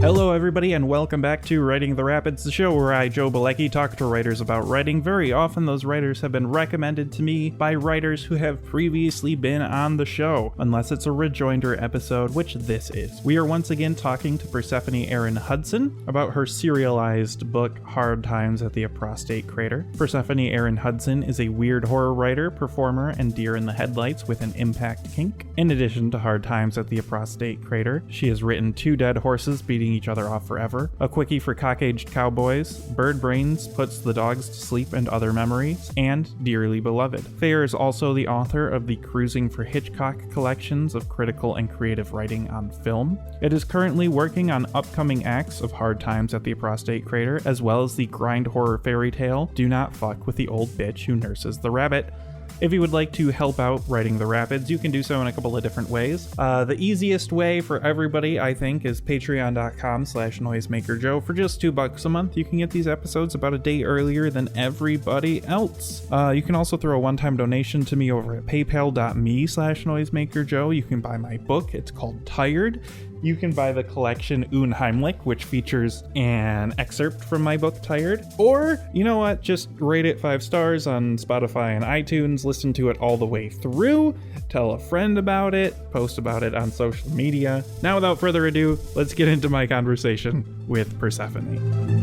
Hello everybody and welcome back to Writing the Rapids, the show where I, Joe Bielecki, talk to writers about writing. Very often those writers have been recommended to me by writers who have previously been on the show, unless it's a Rejoinder episode, which this is. We are once again talking to Persephone Erin Hudson about her serialized book, Hard Times at the Aprostate Crater. Persephone Erin Hudson is a weird horror writer, performer, and deer in the headlights with an impact kink. In addition to Hard Times at the Aprostate Crater, she has written Two Dead Horses Beating Each Other Off Forever, A Quickie for Cock-Aged Cowboys, Bird Brains Puts the Dogs to Sleep and Other Memories, and Dearly Beloved. Thayer is also the author of the Cruising for Hitchcock collections of critical and creative writing on film. It is currently working on upcoming acts of Hard Times at the Aprostate Crater, as well as the grind horror fairy tale Do Not Fuck with the Old Bitch Who Nurses the Rabbit. If you would like to help out Writing the Rapids, you can do so in a couple of different ways. The easiest way for everybody, I think, is patreon.com/noisemakerjoe. For just $2 a month, you can get these episodes about a day earlier than everybody else. You can also throw a one-time donation to me over at paypal.me/noisemakerjoe. You can buy my book. It's called Tired. You can buy the collection Unheimlich, which features an excerpt from my book, Tired. Or, you know what, just rate it 5 stars on Spotify and iTunes, listen to it all the way through, tell a friend about it, post about it on social media. Now, without further ado, let's get into my conversation with Persephone.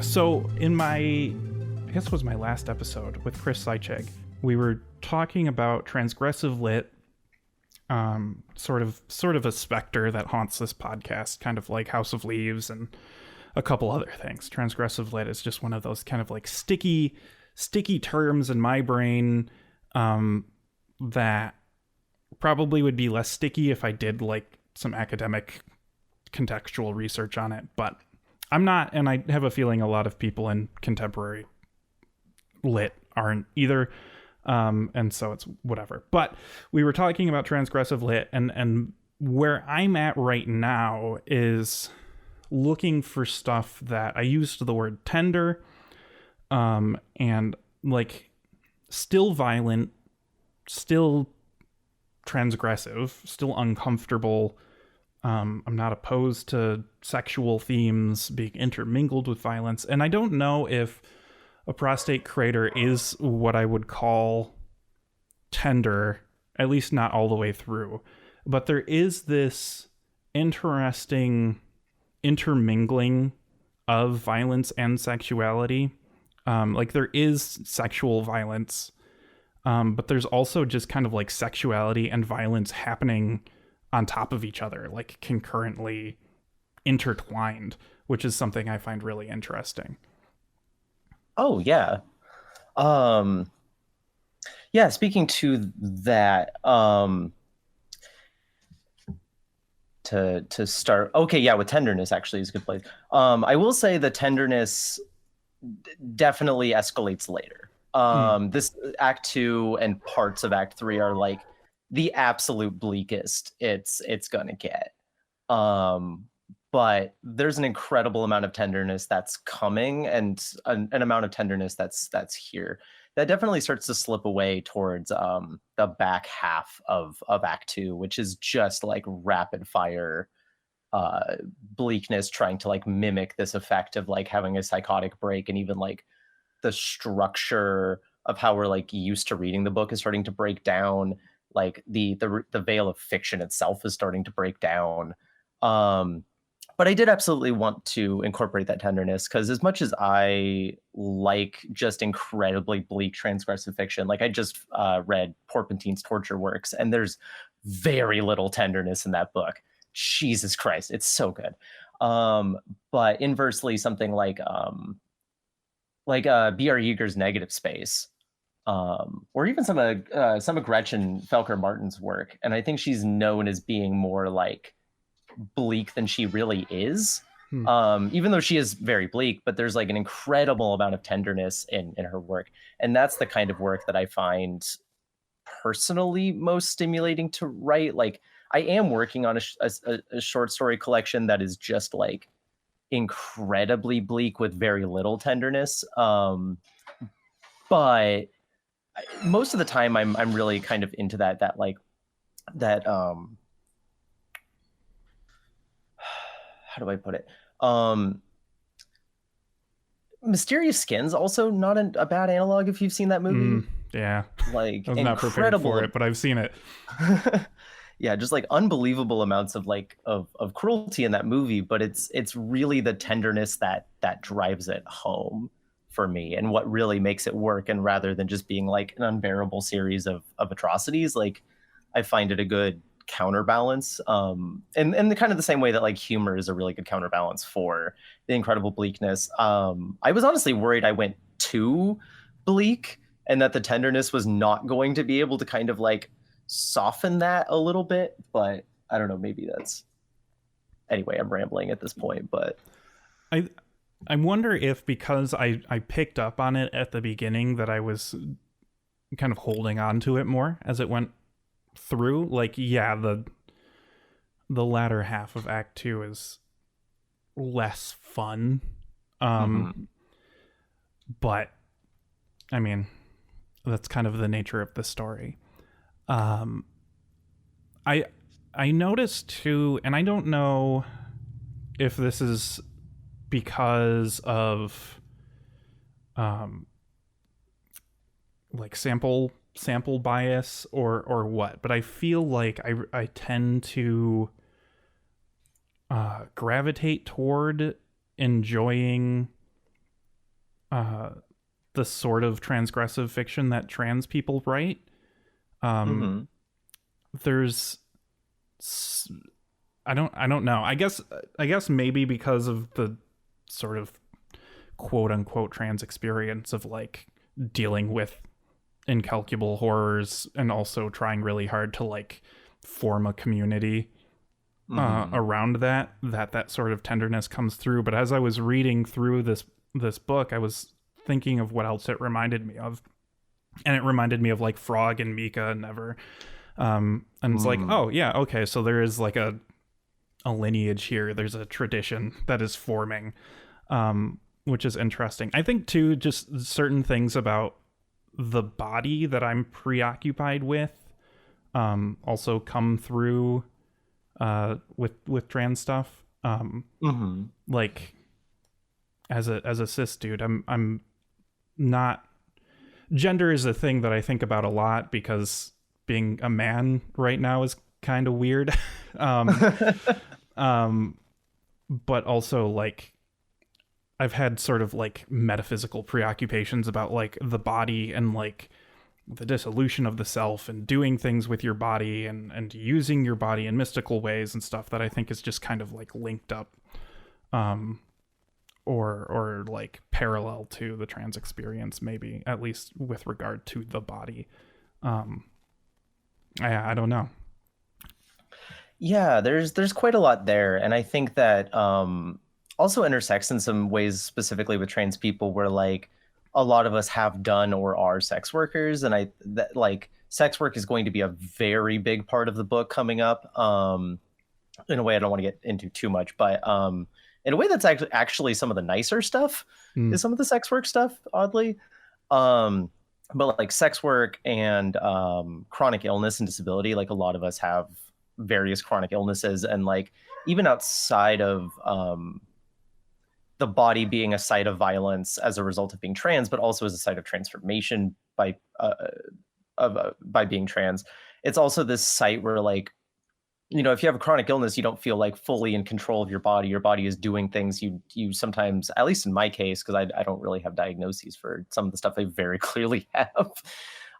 So, in my... I guess it was my last episode with Chris Seicheg. We were talking about transgressive lit, sort of a specter that haunts this podcast, kind of like House of Leaves and a couple other things. Transgressive lit is just one of those kind of like sticky terms in my brain that probably would be less sticky if I did like some academic contextual research on it, but I'm not, and I have a feeling a lot of people in contemporary lit aren't either, and so it's whatever. But we were talking about transgressive lit, and where I'm at right now is looking for stuff that I used the word tender, and like still violent, still transgressive, still uncomfortable. I'm not opposed to sexual themes being intermingled with violence, and I don't know if Aprostate Crater is what I would call tender, at least not all the way through. But there is this interesting intermingling of violence and sexuality. Like there is sexual violence, but there's also just kind of like sexuality and violence happening on top of each other, like concurrently intertwined, which is something I find really interesting. Oh, yeah. Yeah, speaking to that, to start, okay, yeah, with tenderness actually is a good place. I will say the tenderness definitely escalates later. This Act 2 and parts of Act 3 are like the absolute bleakest it's gonna get. But there's an incredible amount of tenderness that's coming, and an amount of tenderness that's here. That definitely starts to slip away towards the back half of Act 2, which is just like rapid fire bleakness, trying to like mimic this effect of like having a psychotic break, and even like the structure of how we're like used to reading the book is starting to break down. Like the veil of fiction itself is starting to break down. But I did absolutely want to incorporate that tenderness, because as much as I like just incredibly bleak transgressive fiction, like I just read Porpentine's Torture Works, and there's very little tenderness in that book. Jesus Christ, it's so good. But inversely, something like B.R. Yeager's Negative Space, or even some of Gretchen Felker Martin's work, and I think she's known as being more like bleak than she really is, even though she is very bleak, but there's like an incredible amount of tenderness in her work, and that's the kind of work that I find personally most stimulating to write. Like I am working on a short story collection that is just like incredibly bleak with very little tenderness. But most of the time I'm really kind of into that like that how do I put it? Mysterious Skin's also not a bad analog if you've seen that movie. Yeah. Like I was not prepared for it, but I've seen it. Yeah, just like unbelievable amounts of like of cruelty in that movie, but it's really the tenderness that drives it home for me and what really makes it work. And rather than just being like an unbearable series of atrocities, like I find it a good counterbalance. And the kind of the same way that like humor is a really good counterbalance for the incredible bleakness. I was honestly worried I went too bleak and that the tenderness was not going to be able to kind of like soften that a little bit, but I don't know, maybe that's anyway, I'm rambling at this point, but I wonder if because I picked up on it at the beginning that I was kind of holding on to it more as it went through. Like, yeah, the latter half of Act 2 is less fun. But I mean, that's kind of the nature of the story. I noticed too, and I don't know if this is because of like sample bias or what, but I feel like I tend to gravitate toward enjoying the sort of transgressive fiction that trans people write. There's I don't know. I guess maybe because of the sort of quote unquote trans experience of like dealing with incalculable horrors and also trying really hard to like form a community around that sort of tenderness comes through. But as I was reading through this book, I was thinking of what else it reminded me of. And it reminded me of like Frog and Mika and Never. And it's like, oh yeah, okay, so there is like a lineage here. There's a tradition that is forming, which is interesting. I think too, just certain things about the body that I'm preoccupied with also come through with trans stuff. Like as a cis dude, I'm not. Gender is a thing that I think about a lot because being a man right now is kind of weird. But also like I've had sort of like metaphysical preoccupations about like the body and like the dissolution of the self and doing things with your body and using your body in mystical ways and stuff that I think is just kind of like linked up or like parallel to the trans experience, maybe, at least with regard to the body. I don't know. Yeah, there's quite a lot there, and I think that also intersects in some ways specifically with trans people where like a lot of us have done or are sex workers, and that like sex work is going to be a very big part of the book coming up. In a way I don't want to get into too much, but in a way that's actually some of the nicer stuff is some of the sex work stuff, oddly. But like sex work and chronic illness and disability, like a lot of us have various chronic illnesses, and like even outside of the body being a site of violence as a result of being trans, but also as a site of transformation by being trans, it's also this site where like, you know, if you have a chronic illness, you don't feel like fully in control of your body. Your body is doing things you sometimes, at least in my case, because I don't really have diagnoses for some of the stuff I very clearly have,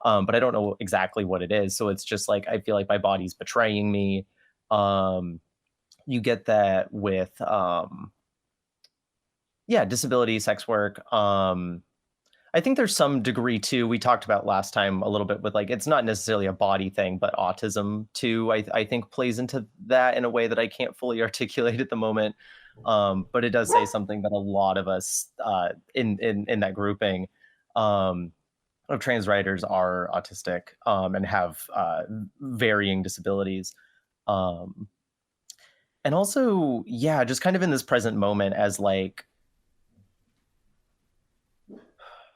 but I don't know exactly what it is. So it's just like, I feel like my body's betraying me. You get that with, disability, sex work. I think there's some degree too, we talked about last time a little bit with like, it's not necessarily a body thing, but autism too, I think plays into that in a way that I can't fully articulate at the moment. But it does say something that a lot of us in that grouping of trans writers are autistic and have varying disabilities. And also, yeah, just kind of in this present moment as like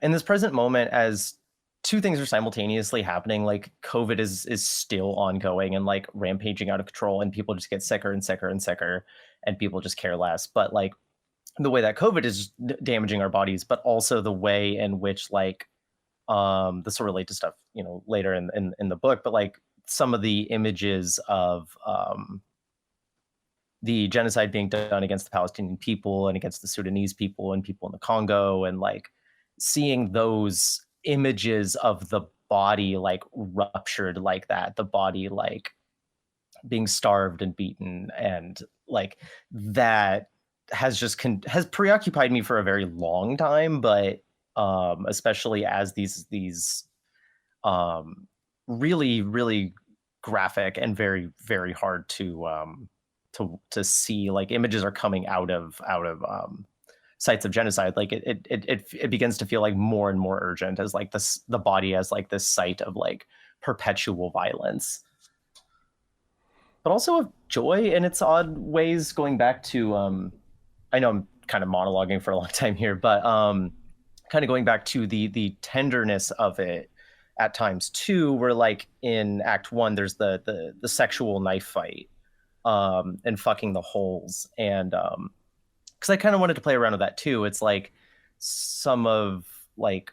in this present moment as two things are simultaneously happening. Like COVID is still ongoing and like rampaging out of control, and people just get sicker and sicker and sicker, and people just care less. But like the way that COVID is damaging our bodies, but also the way in which like this will relate to stuff, you know, later in the book, but like some of the images of the genocide being done against the Palestinian people and against the Sudanese people and people in the Congo, and like seeing those images of the body like ruptured like that, the body like being starved and beaten, and like that has just has preoccupied me for a very long time. But especially as these really really graphic and very very hard to see like images are coming out of sites of genocide, like it begins to feel like more and more urgent as like this, the body as like this site of like perpetual violence, but also of joy in its odd ways, going back to I know I'm kind of monologuing for a long time here, but kind of going back to the tenderness of it at times too, where like in Act 1 there's the sexual knife fight and fucking the holes, and because I kind of wanted to play around with that too. It's like some of like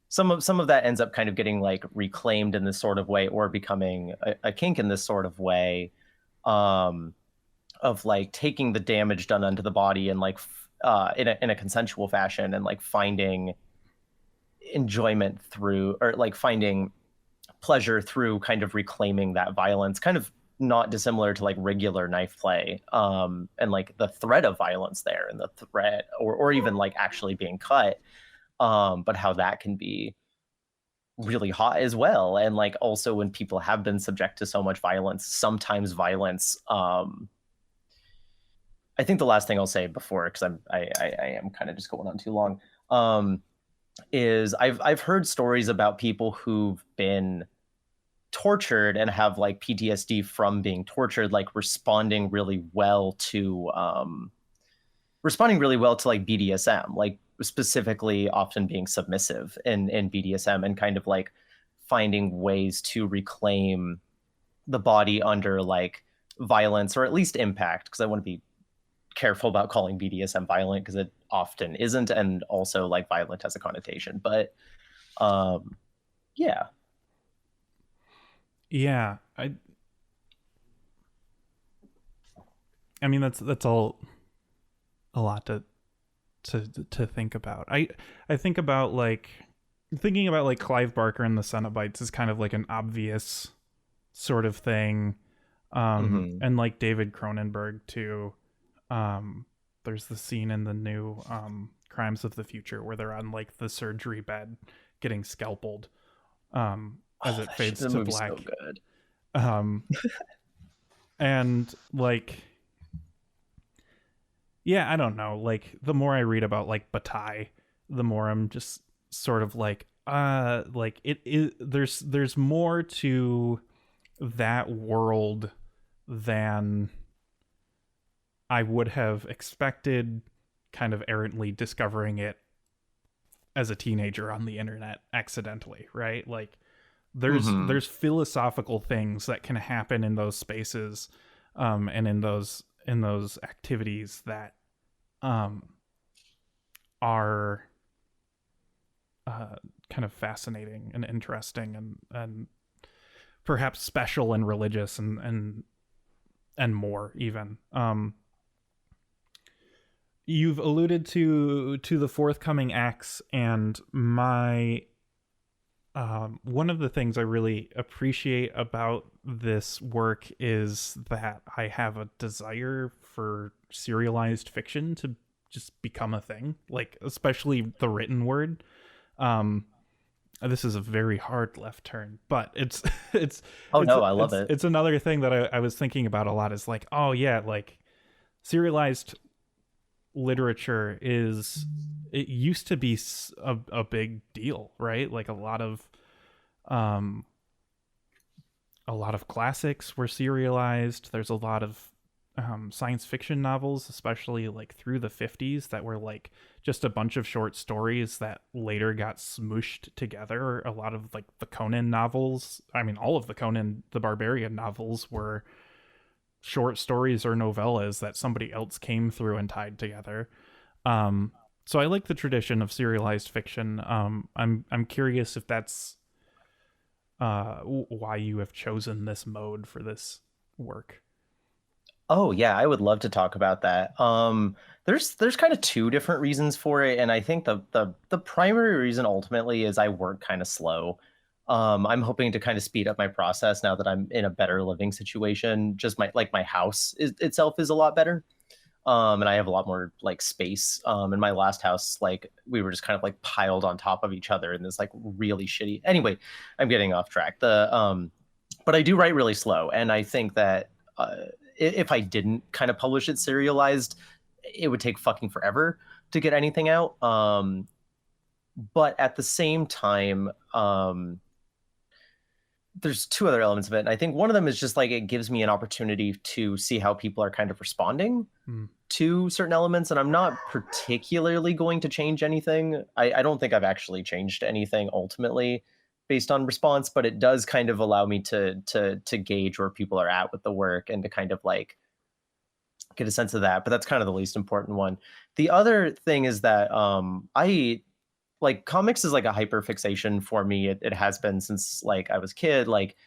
some of that ends up kind of getting like reclaimed in this sort of way, or becoming a kink in this sort of way, of like taking the damage done unto the body and like in a consensual fashion, and like finding enjoyment through, or like finding pleasure through kind of reclaiming that violence, kind of not dissimilar to like regular knife play, and like the threat of violence there, and the threat or even like actually being cut, but how that can be really hot as well. And like also when people have been subject to so much violence, sometimes violence, I think the last thing I'll say before, because I am kind of just going on too long, is I've heard stories about people who've been tortured and have like PTSD from being tortured, like responding really well to like BDSM, like specifically often being submissive in BDSM, and kind of like finding ways to reclaim the body under like violence, or at least impact, because I want to be careful about calling BDSM violent, because it often isn't, and also like violent has a connotation. But yeah. Yeah, I mean that's all a lot to think about. I think about like thinking about like Clive Barker and the Cenobites is kind of like an obvious sort of thing, and like David Cronenberg too. There's the scene in the new Crimes of the Future where they're on like the surgery bed getting scalpeled, as it fades to black. So good. And like, yeah, I don't know. Like the more I read about like Bataille, the more I'm just sort of like it is, there's more to that world than I would have expected, kind of errantly discovering it as a teenager on the internet accidentally, right? Like there's philosophical things that can happen in those spaces, and in those activities that are kind of fascinating and interesting, and perhaps special and religious, and more even. You've alluded to the forthcoming acts, and my one of the things I really appreciate about this work is that I have a desire for serialized fiction to just become a thing, like especially the written word. This is a very hard left turn, but it's I love it. It's another thing that I was thinking about a lot, is like, oh yeah, like serialized literature it used to be a big deal, right? Like a lot of classics were serialized. There's a lot of science fiction novels, especially like through the 50s, that were like just a bunch of short stories that later got smooshed together. A lot of like the Conan novels, I mean, all of the Conan the Barbarian novels were short stories or novellas that somebody else came through and tied together. So I like the tradition of serialized fiction. I'm curious if that's why you have chosen this mode for this work. Oh yeah, I would love to talk about that. There's kind of two different reasons for it, and I think the primary reason ultimately is I work kind of slow. I'm hoping to kind of speed up my process now that I'm in a better living situation. Just my house itself is a lot better. And I have a lot more like space. In my last house, like we were just kind of like piled on top of each other in this like really shitty. Anyway, I'm getting off track. But I do write really slow, and I think that if I didn't kind of publish it serialized, it would take fucking forever to get anything out. But at the same time, there's two other elements of it. And I think one of them is just like it gives me an opportunity to see how people are kind of responding to certain elements. And I'm not particularly going to change anything. I don't think I've actually changed anything ultimately based on response, but it does kind of allow me to gauge where people are at with the work and to kind of like get a sense of that. But that's kind of the least important one. The other thing is that I like comics is like a hyper fixation for me. It has been since like I was a kid. Like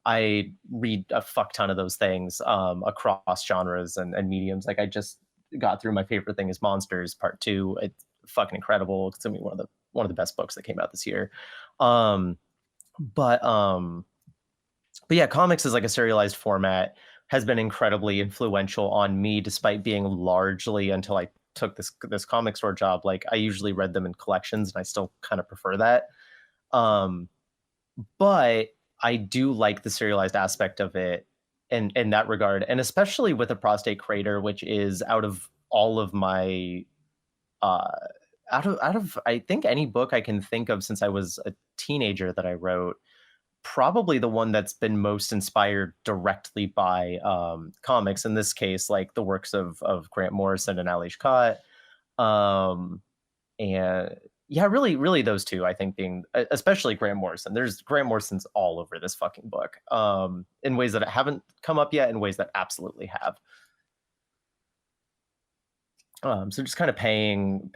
I read a fuck ton of those things across genres and mediums. Like I just got through my favorite thing is Monsters Part 2. It's fucking incredible. It's gonna be one of the best books that came out this year. But yeah, comics is like a serialized format, has been incredibly influential on me despite being largely, until I took this comic store job, like I usually read them in collections and I still kind of prefer that. But I do like the serialized aspect of it in that regard, and especially with Aprostate Crater, which is out of all of my out of I think any book I can think of since I was a teenager that I wrote, probably the one that's been most inspired directly by comics. In this case, like the works of Grant Morrison and Ali Shkat. And yeah, really those two, I think, being especially Grant Morrison. There's Grant Morrison's all over this fucking book in ways that haven't come up yet, in ways that absolutely have. So just kind of paying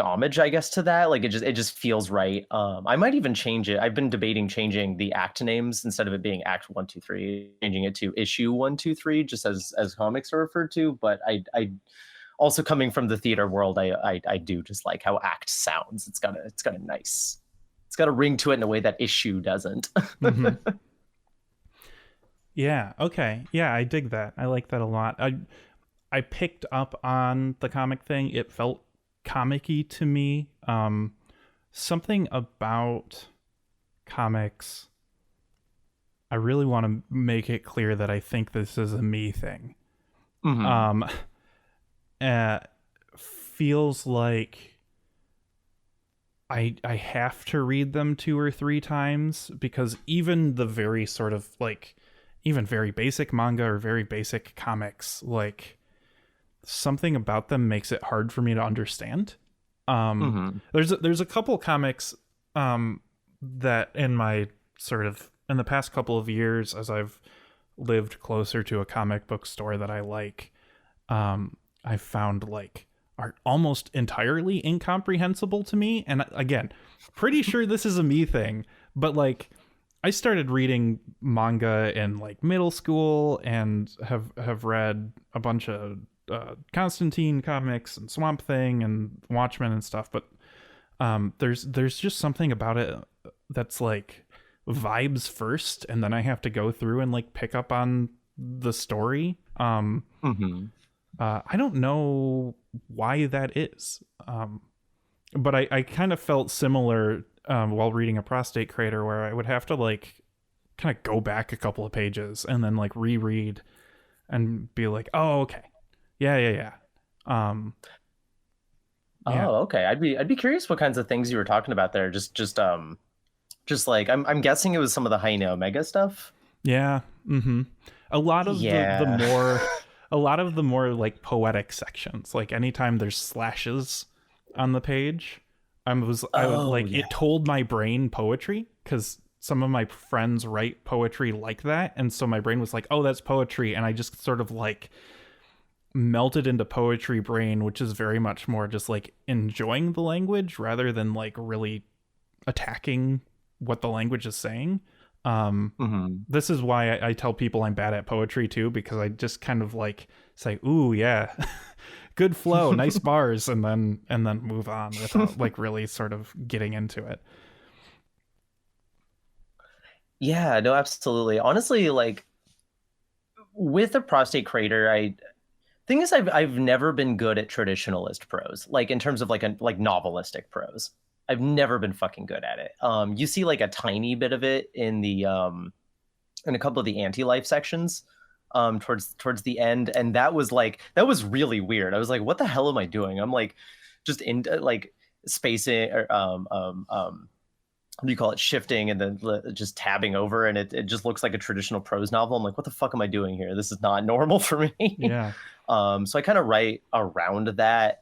homage, I guess, to that. Like it just feels right. I might even change it. I've been debating changing the act names instead of it being Act 1, 2, 3, changing it to Issue 1, 2, 3, just as comics are referred to. But I also, coming from the theater world, I do just like how act sounds. It's got a ring to it in a way that issue doesn't. Mm-hmm. Yeah. Okay. Yeah, I dig that. I like that a lot. I picked up on the comic thing. It felt comic-y to me. Something about comics, I really want to make it clear that I think this is a me thing. Mm-hmm. Feels like I have to read them 2 or 3 times, because even the very sort of like even very basic manga or very basic comics, like something about them makes it hard for me to understand. There's a couple comics that in the past couple of years, as I've lived closer to a comic book store that I like, I've found like are almost entirely incomprehensible to me. And again, pretty sure this is a me thing, but like I started reading manga in like middle school and have read a bunch of Constantine comics and Swamp Thing and Watchmen and stuff, but there's just something about it that's like vibes first, and then I have to go through and like pick up on the story. I don't know why that is, but I kind of felt similar while reading Aprostate Crater, where I would have to like kind of go back a couple of pages and then like reread and be like, oh, okay. Yeah. Oh, okay. I'd be curious what kinds of things you were talking about there. Just like I'm guessing it was some of the Hyena Omega stuff. Yeah. A lot of the Yeah. more a lot of the more like poetic sections, like anytime there's slashes on the page, I would Oh like yeah. it told my brain poetry because some of my friends write poetry like that, and so my brain was like, oh, that's poetry, and I just sort of like melted into poetry brain, which is very much more just like enjoying the language rather than like really attacking what the language is saying. Hmm. This is why I tell people I'm bad at poetry too, because I just kind of like say, "Ooh, yeah, good flow, nice bars," and then move on without like really sort of getting into it. Yeah, no, absolutely. Honestly, like with a prostate crater, I thing is I've never been good at traditionalist prose, like in terms of like novelistic prose. I've never been fucking good at it. You see like a tiny bit of it in the in a couple of the anti-life sections towards the end, and that was really weird. I was like, what the hell am I doing? I'm like just in like spacing or what do you call it, shifting and then just tabbing over, and it just looks like a traditional prose novel. I'm like, what the fuck am I doing here? This is not normal for me. Yeah, So I kind of write around that,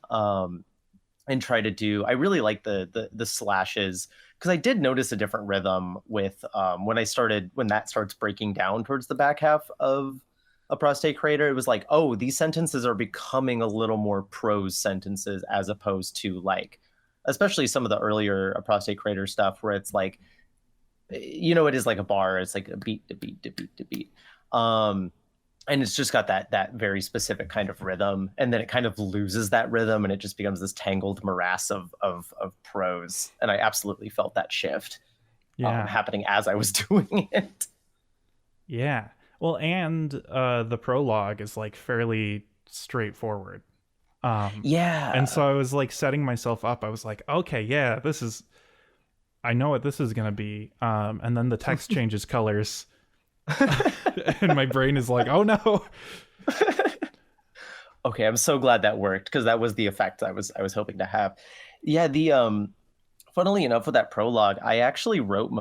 and try to do. I really like the slashes because I did notice a different rhythm with when that starts breaking down towards the back half of a prostate crater. It was like, oh, these sentences are becoming a little more prose sentences as opposed to like, especially some of the earlier prostate crater stuff where it's like, it is like a bar. It's like a beat to beat to beat to beat. And it's just got that very specific kind of rhythm, and then it kind of loses that rhythm and it just becomes this tangled morass of prose, and I absolutely felt that shift yeah, happening as I was doing it. yeah. Well, and the prologue is like fairly straightforward. Um, and Yeah. so I was like setting myself up. I was like, okay, yeah, this is. I know what this is gonna be. And then the text changes colors, and my brain is like, oh no. Okay, I'm so glad that worked because that was the effect I was hoping to have. Yeah, the funnily enough with that prologue, I actually wrote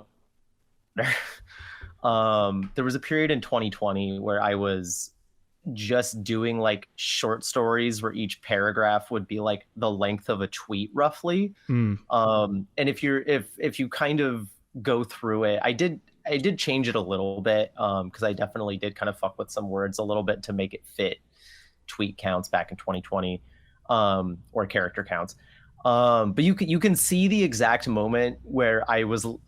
there was a period in 2020 where I was just doing like short stories where each paragraph would be like the length of a tweet roughly. Mm, And if you kind of go through it, I did change it a little bit because I definitely did kind of fuck with some words a little bit to make it fit tweet counts back in 2020, or character counts. But you can see the exact moment where I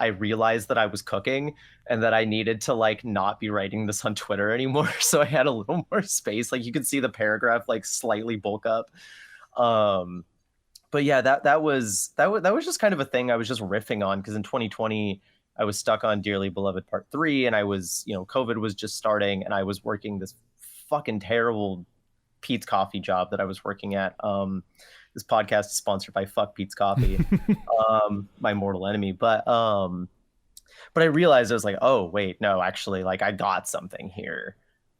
realized that I was cooking and that I needed to like not be writing this on Twitter anymore. So I had a little more space. Like you could see the paragraph like slightly bulk up. Um, but yeah, that was just kind of a thing I was just riffing on because in 2020 I was stuck on Dearly Beloved Part 3, and I was, COVID was just starting, and I was working this fucking terrible Pete's Coffee job that I was working at. This podcast is sponsored by Fuck Pete's Coffee, my mortal enemy. But I realized I was like, oh wait, no, actually, like I got something here.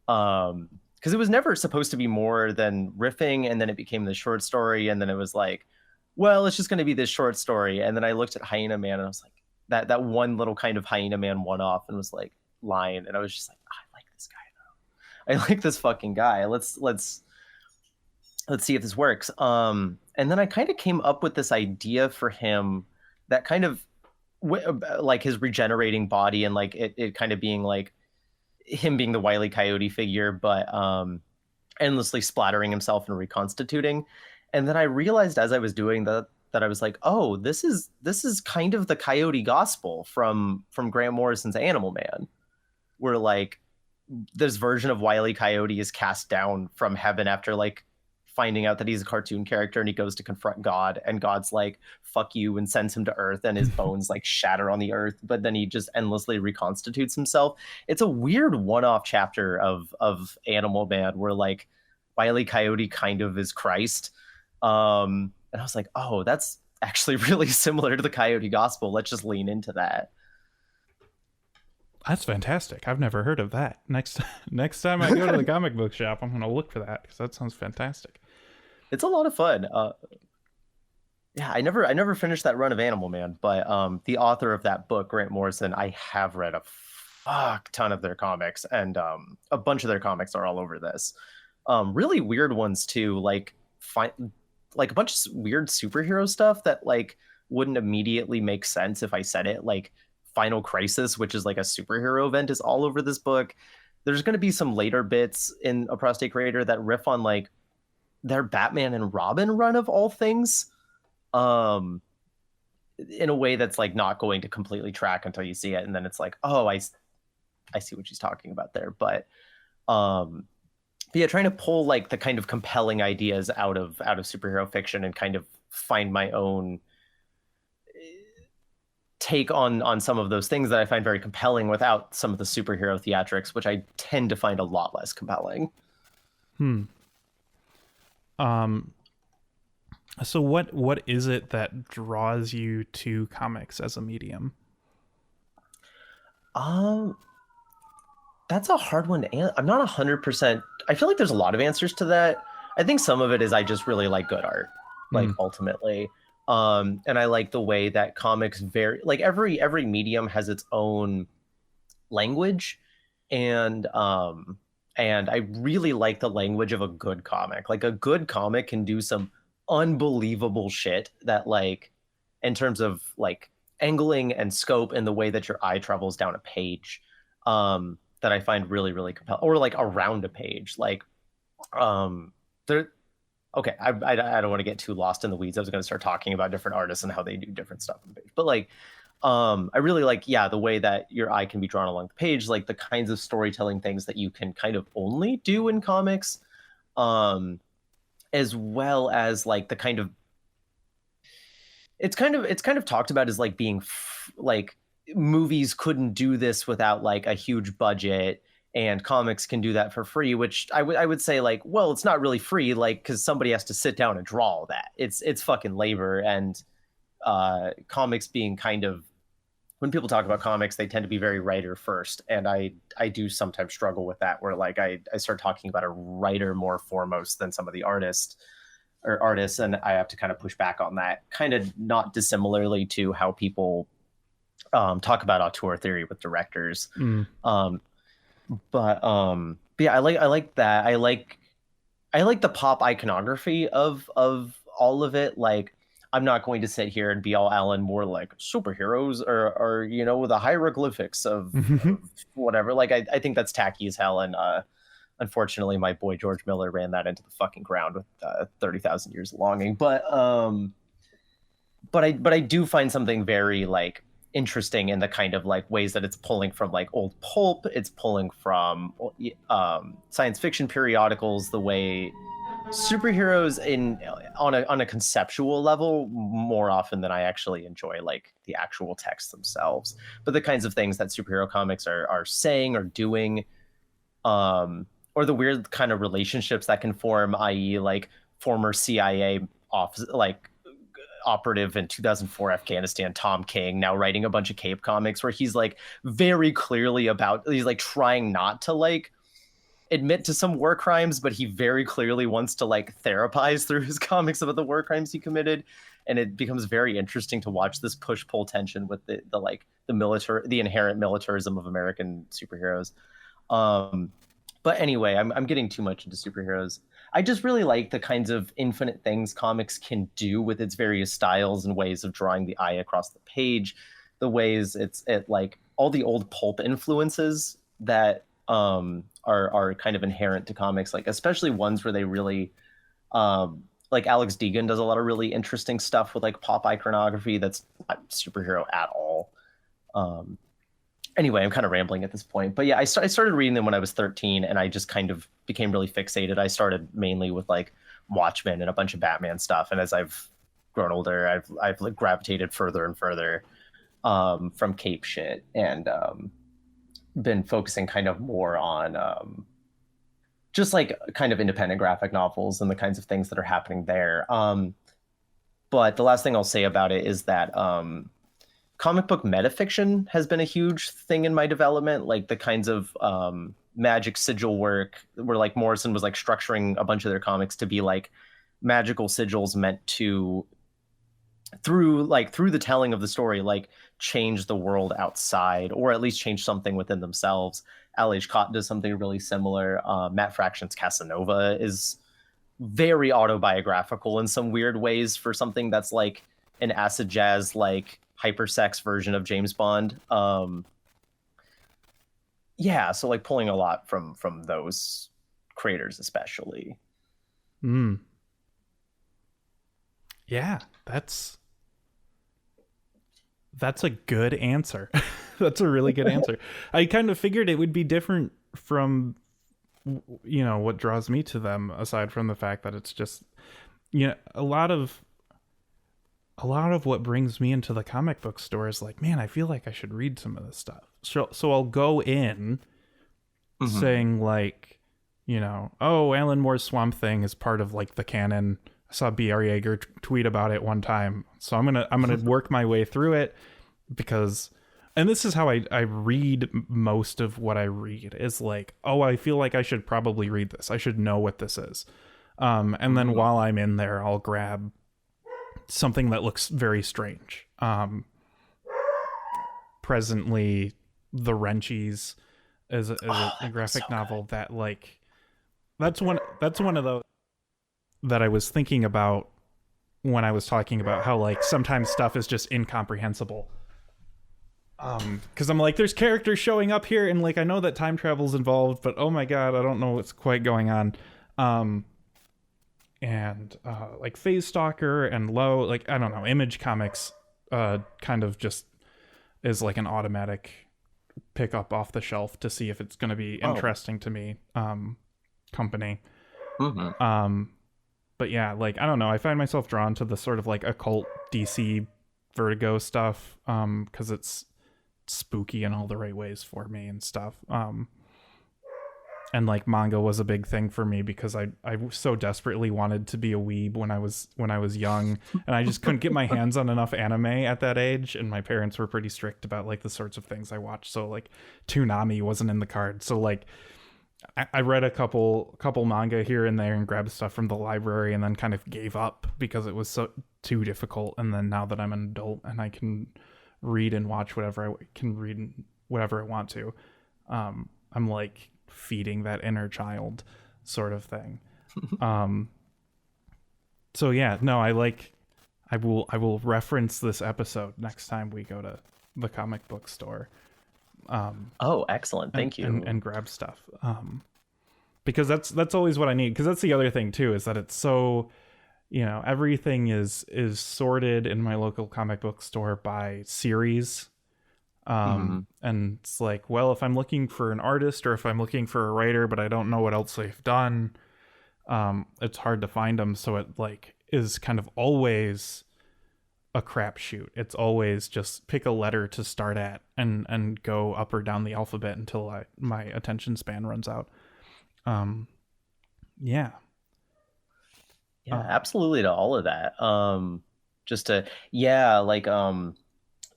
Because it was never supposed to be more than riffing, and then it became the short story, and then it was like, well, it's just going to be this short story. And then I looked at Hyena Man, and I was like, that one little kind of Hyena Man one off, and was like line, and I was just like, oh, I like this guy though. I like this fucking guy. Let's see if this works. And then I kind of came up with this idea for him that kind of like his regenerating body, and like it kind of being like him being the Wile E. Coyote figure, but endlessly splattering himself and reconstituting. And then I realized as I was doing that I was like, oh, this is kind of the Coyote Gospel from Grant Morrison's Animal Man, where like this version of Wile E. Coyote is cast down from heaven after like finding out that he's a cartoon character, and he goes to confront God, and God's like, fuck you, and sends him to Earth, and his bones like shatter on the Earth, but then he just endlessly reconstitutes himself. It's a weird one-off chapter of Animal Man where like Wile E. Coyote kind of is Christ. And I was like, oh, that's actually really similar to the Coyote Gospel. Let's just lean into that. that's fantastic. I've never heard of that. Next time I go to the comic book shop, I'm gonna look for that because that sounds fantastic. It's a lot of fun. Yeah, I never finished that run of Animal Man, but the author of that book, Grant Morrison, I have read a fuck ton of their comics, and a bunch of their comics are all over this. Really weird ones too, like a bunch of weird superhero stuff that like wouldn't immediately make sense if I said it. Like Final Crisis, which is like a superhero event, is all over this book. There's going to be some later bits in Aprostate Crater that riff on like their Batman and Robin run of all things, um, in a way that's like not going to completely track until you see it, and then it's like, oh, I see what she's talking about there. But yeah, trying to pull like the kind of compelling ideas out of superhero fiction and kind of find my own take on some of those things that I find very compelling without some of the superhero theatrics, which I tend to find a lot less compelling. So what is it that draws you to comics as a medium? That's a hard one to answer. I'm not 100%. I feel like there's a lot of answers to that. I think some of it is I just really like good art, like ultimately. And I like the way that comics vary. Like every medium has its own language, and I really like the language of a good comic. Like a good comic can do some unbelievable shit that, like, in terms of like angling and scope and the way that your eye travels down a page, that I find really, really compelling. Or like around a page, like there. Okay, I don't want to get too lost in the weeds. I was going to start talking about different artists and how they do different stuff on the page, but like, I really like, yeah, the way that your eye can be drawn along the page, like the kinds of storytelling things that you can kind of only do in comics, as well as like the kind of, it's kind of talked about as like being like movies couldn't do this without like a huge budget, and comics can do that for free, which I would say like, well, it's not really free, like, because somebody has to sit down and draw all that. It's fucking labor. And comics being kind of, when people talk about comics, they tend to be very writer first, and I do sometimes struggle with that, where like I start talking about a writer more foremost than some of the artists, and I have to kind of push back on that, kind of not dissimilarly to how people talk about auteur theory with directors. But yeah, I like that. I like the pop iconography of all of it. Like, I'm not going to sit here and be all Alan Moore, like superheroes are you know, the hieroglyphics of whatever. Like, I think that's tacky as hell, and unfortunately my boy George Miller ran that into the fucking ground with 30,000 Years of Longing. But I do find something very like interesting in the kind of like ways that it's pulling from like old pulp, it's pulling from science fiction periodicals, the way superheroes on a conceptual level more often than I actually enjoy like the actual texts themselves, but the kinds of things that superhero comics are saying or doing, or the weird kind of relationships that can form, i.e. like former CIA operative in 2004 Afghanistan, Tom King, now writing a bunch of Cape comics where he's like very clearly he's like trying not to like admit to some war crimes, but he very clearly wants to like therapize through his comics about the war crimes he committed. And it becomes very interesting to watch this push-pull tension with the like the inherent militarism of American superheroes. But anyway, I'm getting too much into superheroes. I just really like the kinds of infinite things comics can do with its various styles and ways of drawing the eye across the page, the ways it like all the old pulp influences that are kind of inherent to comics, like especially ones where they really like Alex Deegan does a lot of really interesting stuff with like pop iconography that's not superhero at all. Anyway, I'm kind of rambling at this point, but yeah, I started reading them when I was 13, and I just kind of became really fixated. I started mainly with like Watchmen and a bunch of Batman stuff, and as I've grown older, I've like gravitated further and further from Cape shit, and been focusing kind of more on just like kind of independent graphic novels and the kinds of things that are happening there. But the last thing I'll say about it is that comic book metafiction has been a huge thing in my development, like the kinds of magic sigil work where like Morrison was like structuring a bunch of their comics to be like magical sigils meant to through the telling of the story, like change the world outside, or at least change something within themselves. L.H. Cott does something really similar. Matt Fraction's Casanova is very autobiographical in some weird ways for something that's like an acid jazz, like hypersex version of James Bond. Yeah, so like pulling a lot from those creators, especially. Yeah, that's a good answer. That's a really good answer. I kind of figured it would be different from, you know, what draws me to them, aside from the fact that it's just, you know, a lot of what brings me into the comic book store is like, man, I feel like I should read some of this stuff. So I'll go in saying like, you know, oh, Alan Moore's Swamp Thing is part of like the canon. I saw B.R. Yeager tweet about it one time. So I'm gonna work my way through it, because, and this is how I read most of what I read, is like, oh, I feel like I should probably read this. I should know what this is. And then while I'm in there, I'll grab something that looks very strange. Presently, The Wrenchies is a graphic novel that, like, that's one of those that I was thinking about when I was talking about how, like, sometimes stuff is just incomprehensible. Because I'm like, there's characters showing up here, and like I know that time travel's involved, but oh my god, I don't know what's quite going on. Like Phase Stalker and Low, like, I don't know, Image Comics kind of just is like an automatic pick up off the shelf to see if it's going to be interesting to me company. But yeah, like, I don't know, I find myself drawn to the sort of like occult DC Vertigo stuff because it's spooky in all the right ways for me and stuff. And like manga was a big thing for me because I so desperately wanted to be a weeb when I was young, and I just couldn't get my hands on enough anime at that age, and my parents were pretty strict about like the sorts of things I watched. So like Toonami wasn't in the card. So like I read a couple manga here and there and grabbed stuff from the library, and then kind of gave up because it was so too difficult. And then now that I'm an adult and I can read and watch whatever I can read and whatever I want to, I'm like feeding that inner child sort of thing. So yeah, no, I will reference this episode next time we go to the comic book store. Oh, excellent. Thank you. And grab stuff. Because that's always what I need. Because that's the other thing too, is that it's so, you know, everything is sorted in my local comic book store by series. And it's like, well, if I'm looking for an artist or if I'm looking for a writer, but I don't know what else they've done, it's hard to find them. So it like is kind of always a crapshoot. It's always just pick a letter to start at and go up or down the alphabet until my attention span runs out. Yeah, absolutely to all of that.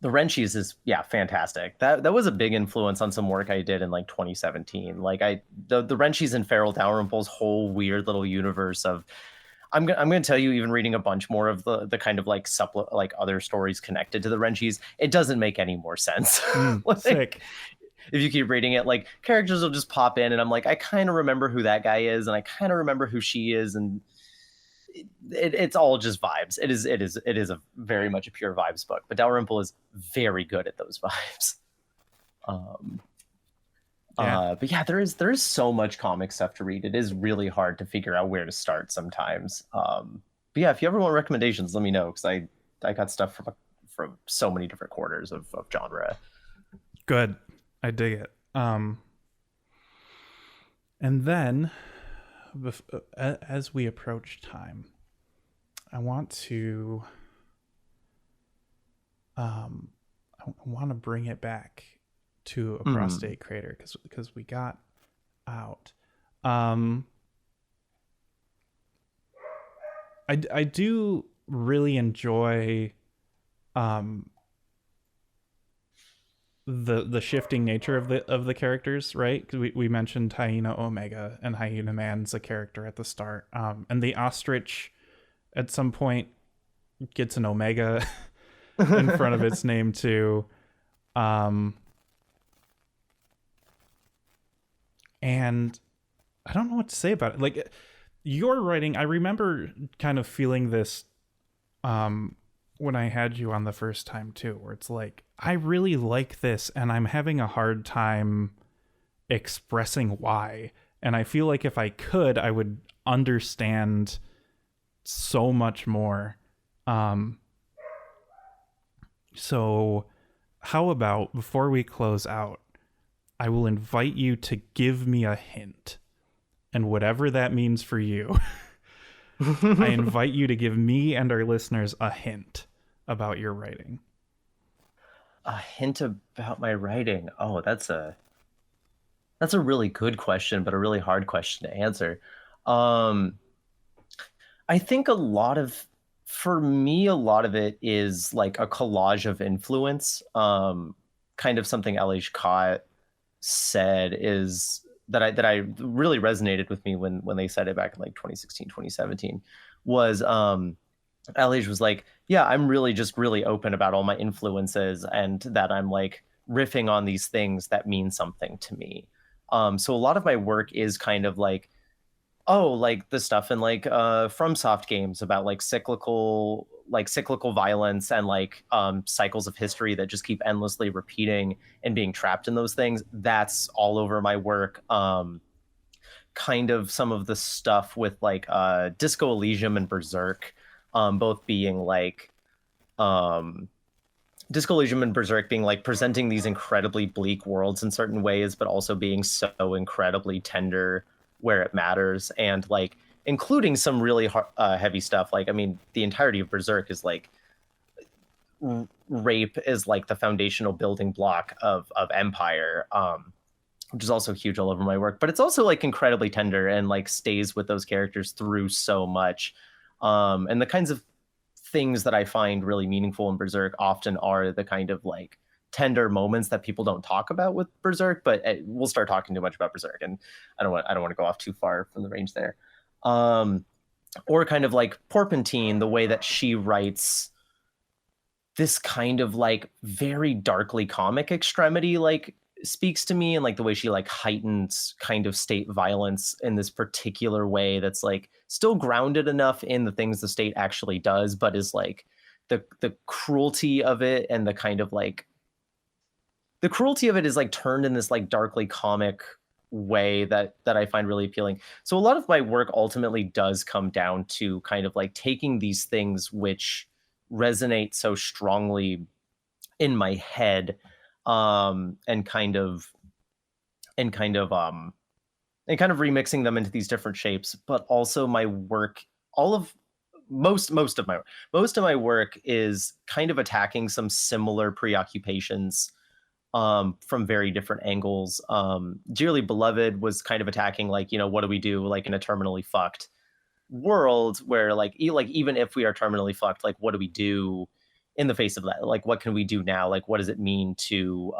The Wrenchies is fantastic. That was a big influence on some work I did in like 2017. Like the Wrenchies and Feral Dalrymple's whole weird little universe of, I'm going to tell you, even reading a bunch more of the kind of like like other stories connected to the Wrenchies, it doesn't make any more sense. Sick. If you keep reading it, like characters will just pop in and I'm like, I kind of remember who that guy is and I kind of remember who she is, and it's all just vibes. It is a very much a pure vibes book, but Dalrymple is very good at those vibes. But yeah, there is so much comic stuff to read. It is really hard to figure out where to start sometimes. But yeah, if you ever want recommendations, let me know, because I got stuff from so many different quarters of genre. Good, I dig it. And then, as we approach time, I want to bring it back to Aprostate Crater because we got out. I do really enjoy the shifting nature of the characters, right? Because we mentioned Hyena Omega, and Hyena Man's a character at the start, and the ostrich at some point gets an Omega in front of its name too. Um, and I don't know what to say about it. Like your writing, I remember kind of feeling this when I had you on the first time too, where it's like, I really like this and I'm having a hard time expressing why. And I feel like if I could, I would understand so much more. So how about before we close out, I will invite you to give me a hint, and whatever that means for you. I invite you to give me and our listeners a hint about your writing. A hint about my writing. Oh, that's a really good question, but a really hard question to answer. Um, I think for me, a lot of it is like a collage of influence. Kind of something L.H. Cott said is that I really resonated with me when they said it back in like 2016, 2017 was LH was like, yeah, I'm really just really open about all my influences and that I'm like riffing on these things that mean something to me. So a lot of my work is kind of like, oh, like the stuff in like FromSoft games about cyclical violence and like cycles of history that just keep endlessly repeating and being trapped in those things. That's all over my work. Kind of some of the stuff with like Disco Elysium and Berserk, both being like Disco Elysium and Berserk being like presenting these incredibly bleak worlds in certain ways, but also being so incredibly tender where it matters, and like including some really heavy stuff. Like, I mean, the entirety of Berserk is like rape is like the foundational building block of Empire, which is also huge all over my work. But it's also like incredibly tender and like stays with those characters through so much. And the kinds of things that I find really meaningful in Berserk often are the kind of like tender moments that people don't talk about with Berserk, but we'll start talking too much about Berserk, and I don't want to go off too far from the range there. Or kind of like Porpentine, the way that she writes this kind of like very darkly comic extremity like speaks to me, and like the way she like heightens kind of state violence in this particular way that's like still grounded enough in the things the state actually does, but is like the cruelty of it and the kind of like the cruelty of it is like turned in this like darkly comic way that I find really appealing. So a lot of my work ultimately does come down to kind of like taking these things which resonate so strongly in my head, and kind of remixing them into these different shapes. But also my work, all of most of my work is kind of attacking some similar preoccupations from very different angles. Dearly Beloved was kind of attacking like, what do we do like in a terminally fucked world where like even if we are terminally fucked, like what do we do in the face of that? Like what can we do now? Like what does it mean to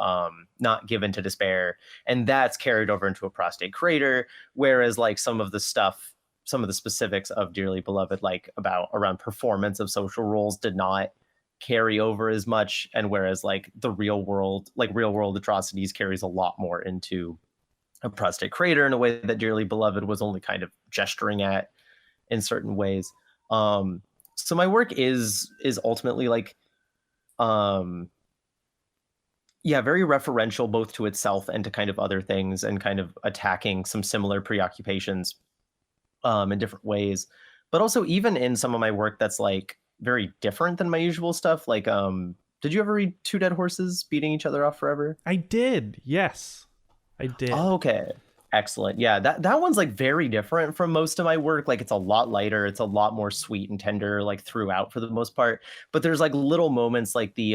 not give in to despair? And that's carried over into Aprostate Crater, whereas like some of the specifics of Dearly Beloved, like around performance of social roles, did not carry over as much, and whereas like the real world atrocities carries a lot more into Aprostate Crater in a way that Dearly Beloved was only kind of gesturing at in certain ways. So my work is ultimately like very referential both to itself and to kind of other things, and kind of attacking some similar preoccupations in different ways. But also even in some of my work that's like very different than my usual stuff. Like, did you ever read Two Dead Horses Beating Each Other Off Forever? I did. Yes, I did. Oh, okay. Excellent. Yeah, that one's like very different from most of my work. Like it's a lot lighter. It's a lot more sweet and tender, like throughout for the most part. But there's like little moments like the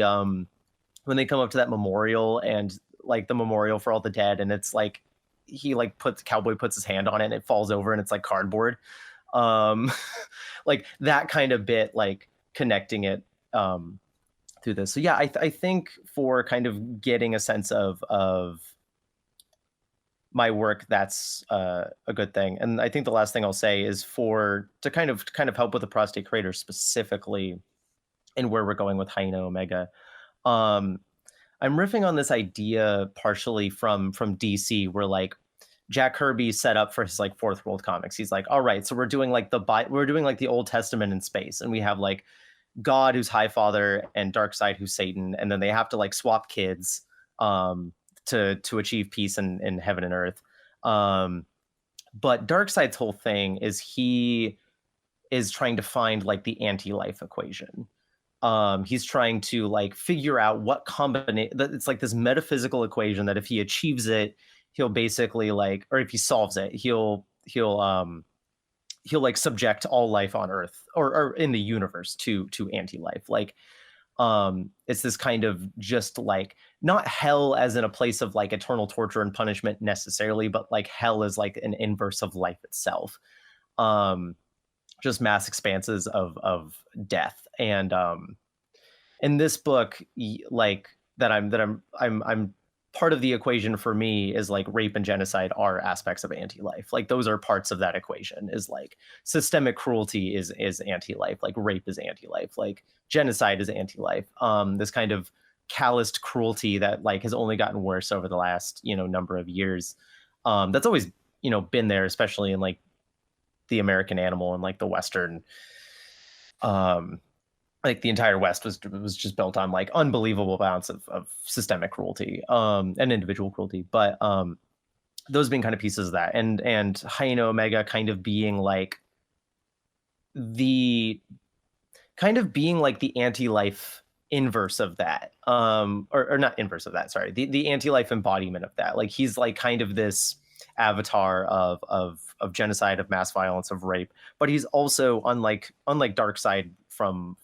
when they come up to that memorial, and like the memorial for all the dead, and it's like he like Cowboy puts his hand on it and it falls over and it's like cardboard. Like that kind of bit, like connecting it through this. So yeah, I think for kind of getting a sense of my work, that's a good thing. And I think the last thing I'll say is to kind of help with the Prostate Crater specifically, and where we're going with Hyena Omega. I'm riffing on this idea partially from DC, where like Jack Kirby set up for his like Fourth World Comics. He's like, all right, so we're doing like the Old Testament in space, and we have like God, who's Highfather, and Darkseid, who's Satan, and then they have to like swap kids to achieve peace in heaven and earth. But Darkseid's whole thing is he is trying to find like the anti-life equation. He's trying to like figure out what combination. It's like this metaphysical equation that if he achieves it, he'll basically like, or if he solves it, he'll like subject all life on Earth or in the universe to anti-life. Like, it's this kind of just like not hell as in a place of like eternal torture and punishment necessarily, but like hell is like an inverse of life itself. Just mass expanses of death. And in this book, like that I'm part of the equation for me is like rape and genocide are aspects of anti-life. Like those are parts of that equation. Is like systemic cruelty is anti-life, like rape is anti-life, like genocide is anti-life. This kind of calloused cruelty that like has only gotten worse over the last, number of years. That's always, been there, especially in like the American animal and like the Western, like the entire West was just built on like unbelievable amounts of systemic cruelty, and individual cruelty. But those being kind of pieces of that, and Hyena Omega kind of being like the anti-life inverse of that, or not inverse of that, sorry, the anti-life embodiment of that. Like he's like kind of this avatar of genocide, of mass violence, of rape, but he's also unlike Darkseid from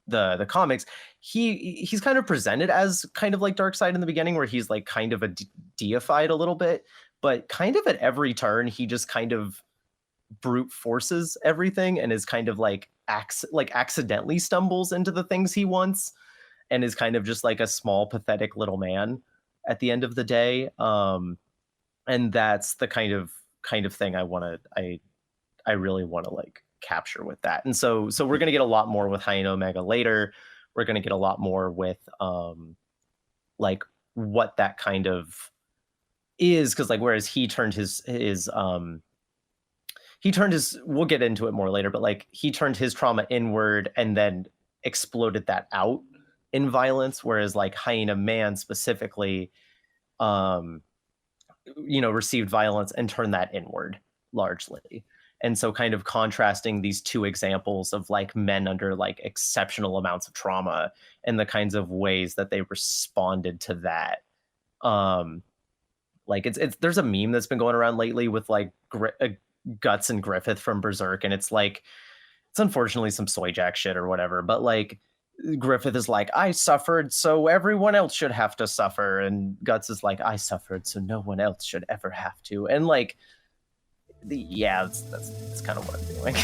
the comics, he's kind of presented as kind of like Darkseid in the beginning, where he's like kind of a deified a little bit, but kind of at every turn he just kind of brute forces everything and is kind of like accidentally stumbles into the things he wants and is kind of just like a small pathetic little man at the end of the day. And that's the kind of thing I really want to like capture with that. And so we're going to get a lot more with Hyena Omega later. We're going to get a lot more with like what that kind of is, because like whereas he turned his we'll get into it more later, but like he turned his trauma inward and then exploded that out in violence, whereas like Hyena Man specifically received violence and turned that inward largely. And so kind of contrasting these two examples of like men under like exceptional amounts of trauma and the kinds of ways that they responded to that. Like it's there's a meme that's been going around lately with like Guts and Griffith from Berserk, and it's like, it's unfortunately some soy jack shit or whatever, but like Griffith is like, I suffered, so everyone else should have to suffer, and Guts is like, I suffered, so no one else should ever have to. And like, that's kind of what I'm doing.